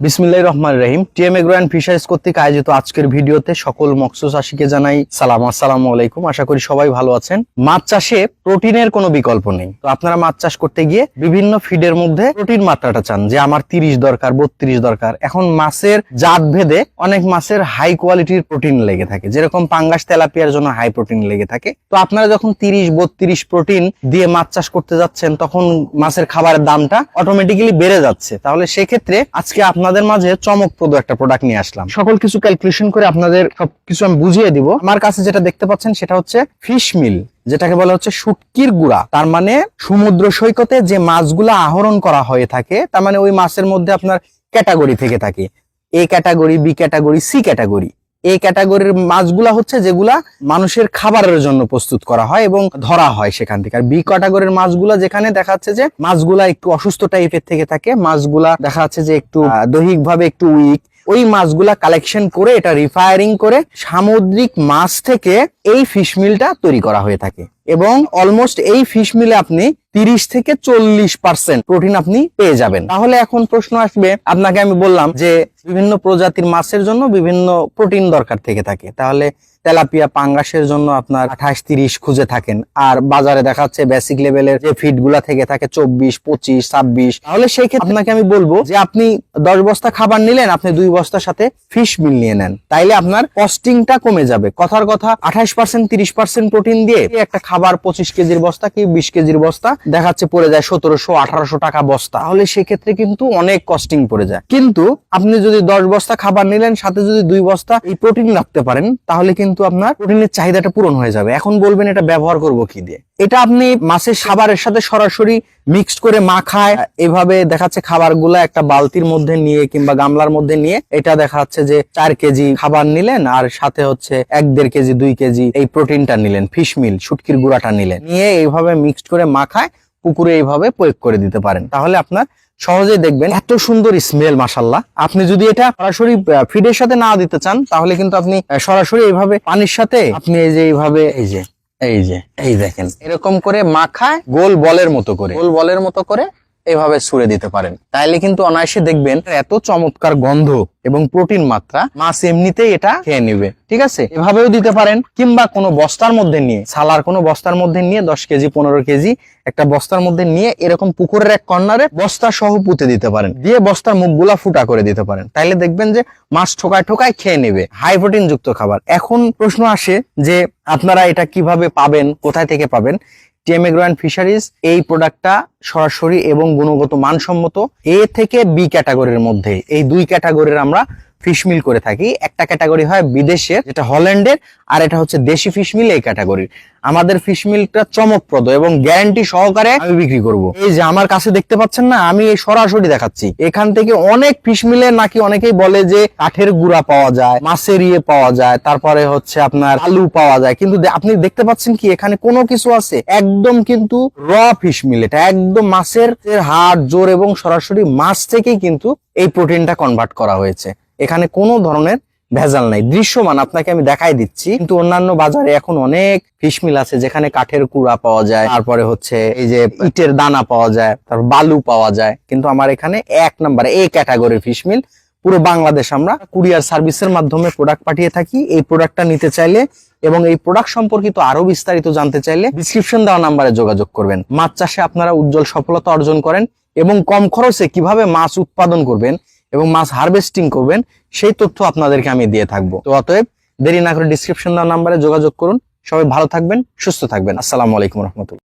বিসমিল্লাহির রহমানির রহিম। TM agro and fisheries কর্তৃক আয়োজিত আজকের ভিডিওতে সকল মৎস্য চাষীকে জানাই আসসালামু আলাইকুম। আশা করি সবাই ভালো আছেন। মাছ চাষে প্রোটিনের কোনো বিকল্প নেই। তো আপনারা মাছ চাষ করতে গিয়ে বিভিন্ন ফিডের মধ্যে প্রোটিন মাত্রাটা চান যে আমার 30 দরকার, 32 দরকার। এখন মাছের জাত ভেদে অনেক মাছের হাই কোয়ালিটির প্রোটিন লেগে থাকে, যেরকম পাঙ্গাস তেলাপিয়ার জন্য হাই প্রোটিন লেগে থাকে। তো আপনারা যখন 30-32 প্রোটিন দিয়ে মাছ চাষ করতে যাচ্ছেন, তখন মাছের খাবারের দামটা অটোমেটিক্যালি বেড়ে যাচ্ছে। তাহলে সেক্ষেত্রে আজকে আপনাদের মাঝে চমকপ্রদ একটা প্রোডাক্ট নিয়ে আসলাম। সকল কিছু ক্যালকুলেশন করে আপনাদের সবকিছু আমি বুঝিয়ে দিব। আমার কাছে যেটা দেখতে পাচ্ছেন সেটা হচ্ছে ফিশ মিল, যেটাকে বলা হচ্ছে শুটকির গুঁড়া। তার মানে সমুদ্র সৈকতে যে মাছগুলা আহরণ করা হয়ে থাকে, তার মানে ওই মাছের মধ্যে আপনার ক্যাটাগরি থেকে থাকে, A category, B category, C category. এই ক্যাটাগরির মাছগুলা হচ্ছে যেগুলা মানুষের খাবারের জন্য প্রস্তুত করা হয় এবং ধরা হয় সেখান থেকে। আর বি ক্যাটাগরির মাছগুলা যেখানে দেখা যাচ্ছে যে মাছগুলা একটু অসুস্থ টাইপের থেকে থাকে, মাছগুলা দেখা যাচ্ছে যে একটু দৈহিকভাবে একটু উইক, ওই মাছগুলা কালেকশন করে এটা রিফায়ারিং করে সামুদ্রিক মাছ থেকে এই ফিশ মিলটা তৈরি করা হয়ে থাকে। এবং অলমোস্ট এই ফিশ মিলে আপনি 30 থেকে 40% প্রোটিন আপনি পেয়ে যাবেন। তাহলে এখন প্রশ্ন আসবে, আপনাকে আমি বললাম যে বিভিন্ন প্রজাতির মাছের জন্য বিভিন্ন প্রোটিন দরকার থেকে থাকে। তাহলে তেলাপিয়া, পাঙ্গাসের জন্য আপনার 28-30 খুঁজে থাকেন, আর বাজারে দেখাচ্ছে বেসিক লেভেলের যে ফিড গুলা থেকে থাকে 24, 25, 26। তাহলে সেই ক্ষেত্রে আপনাকে আমি বলবো যে আপনি 10 বস্তা খাবার নিলেন, আপনি 2 বস্তার সাথে ফিশ মিল নিয়ে নেন, তাইলে আপনার কস্টিংটা কমে যাবে। কথার কথা 28%, 30% প্রোটিন দিয়ে একটা খাবার 25 কেজির বস্তা কি 20 কেজির বস্তা দেখাচ্ছে পড়ে যায় 1700-1800 টাকা বস্তা। তাহলে সেক্ষেত্রে কিন্তু অনেক কস্টিং পড়ে যায়। কিন্তু আপনি যদি 10 বস্তা খাবার নিলেন, সাথে যদি 2 বস্তা এই প্রোটিন রাখতে পারেন, তাহলে কিন্তু আপনার প্রোটিনের চাহিদাটা পূরণ হয়ে যাবে। এখন বলবেন এটা ব্যবহার করব কি দিয়ে? এটা আপনি মাছের খাবারের সাথে সরাসরি মিক্সড করে মাখায় এভাবে দেখাচ্ছে খাবারগুলা একটা বালতির মধ্যে নিয়ে কিংবা গামলার মধ্যে নিয়ে, এটা দেখাচ্ছে যে 4 কেজি খাবার নিলেন আর সাথে হচ্ছে 1-1.5 কেজি 2 কেজি এই প্রোটিনটা নিলেন, ফিশ মিল শুটকির গুঁড়াটা নিলেন, নিয়ে এইভাবে মিক্সড করে মাখায় পুকুরে এইভাবে প্রয়োগ করে দিতে পারেন। তাহলে আপনার সহজেই দেখবেন এত সুন্দর স্মেল, মাশাআল্লাহ। আপনি যদি এটা সরাসরি ফিডের সাথে না দিতে চান, তাহলে কিন্তু আপনি সরাসরি এইভাবে পানির সাথে আপনি এই যে এইভাবে এই দেখেন এরকম করে মাখায় গোল বলের মতো করে এইভাবে ছুঁড়ে দিতে পারেন। তাইলে কিন্তু অনায়াসে দেখবেন এত চমৎকার গন্ধ এবং প্রোটিন মাত্রা, মাছ এমনিতেই এটা খেয়ে নিবে। ঠিক আছে, এভাবেও দিতে পারেন, কিংবা কোনো বস্তার মধ্যে নিয়ে, সালার কোনো বস্তার মধ্যে নিয়ে 10 কেজি 15 কেজি একটা বস্তার মধ্যে নিয়ে এরকম পুকুরের এক কর্নারে বস্তা সহ পুঁতে দিতে পারেন, দিয়ে বস্তার মুখগুলা ফুটা করে দিতে পারেন। তাইলে দেখবেন যে মাছ ঠোকায় খেয়ে নেবে, হাই প্রোটিন যুক্ত খাবার। এখন প্রশ্ন আসে যে আপনারা এটা কিভাবে পাবেন, কোথায় থেকে পাবেন? টিএম এগ্রো অ্যান্ড ফিশারিজ এই প্রোডাক্টটা সরাসরি এবং গুণগত মানসম্মত এ থেকে বি ক্যাটাগরির মধ্যে এই 2 ক্যাটাগরির আমরা ফিশ মিল করে থাকি। একটা ক্যাটাগরি হয় বিদেশের, যেটা হল্যান্ডের, আর এটা হচ্ছে দেশি ফিশ মিল এই ক্যাটাগরির। আমাদের ফিশ মিলটা চমকপ্রদ এবং গ্যারান্টি সহকারে আমি বিক্রি করব। এই যে আমার কাছে দেখতে পাচ্ছেন না, আমি এই সরাসরি দেখাচ্ছি। এখান থেকে অনেক ফিশ মিলে নাকি অনেকেই বলে যে কাঠের গুঁড়া পাওয়া যায়, মাছের পাওয়া যায়, তারপরে হচ্ছে আপনার আলু পাওয়া যায়, কিন্তু আপনি দেখতে পাচ্ছেন কি এখানে কোনো কিছু আছে একদম কিন্তু র ফিশ মিল। এটা একদম মাছের হাড়, জোর এবং সরাসরি মাছ থেকেই কিন্তু এই প্রোটিনটা কনভার্ট করা হয়েছে। এখানে কোনো ধরনের ভেজাল নাই, দৃশ্যমান আপনাকে আমি দেখাই দিচ্ছি। কিন্তু অন্যান্য বাজারে এখন অনেক ফিশ মিল আছে যেখানে কাঠের কুড়া পাওয়া যায়, তারপরে হচ্ছে এই যে ইটের দানা পাওয়া যায়, তারপর বালু পাওয়া যায়। কিন্তু আমার এখানে 1 নম্বরে এই ক্যাটাগরির ফিশ মিল। পুরো বাংলাদেশ আমরা কুরিয়ার সার্ভিসের মাধ্যমে প্রোডাক্ট পাঠিয়ে থাকি। এই প্রোডাক্টটা নিতে চাইলে এবং এই প্রোডাক্ট সম্পর্কিত আরো বিস্তারিত জানতে চাইলে ডিসক্রিপশন দেওয়া নাম্বারে যোগাযোগ করবেন। মাছ চাষে আপনারা উজ্জ্বল সফলতা অর্জন করেন এবং কম খরচে কিভাবে মাছ উৎপাদন করবেন এবং মাছ হারভেস্টিং করবেন সেই তথ্য আপনাদেরকে আমি দিয়ে থাকবো। তো অতএব দেরি না করে ডিসক্রিপশন দেওয়া নাম্বারে যোগাযোগ করুন। সবাই ভালো থাকবেন, সুস্থ থাকবেন। আসসালামু আলাইকুম রহমতুল্লাহ।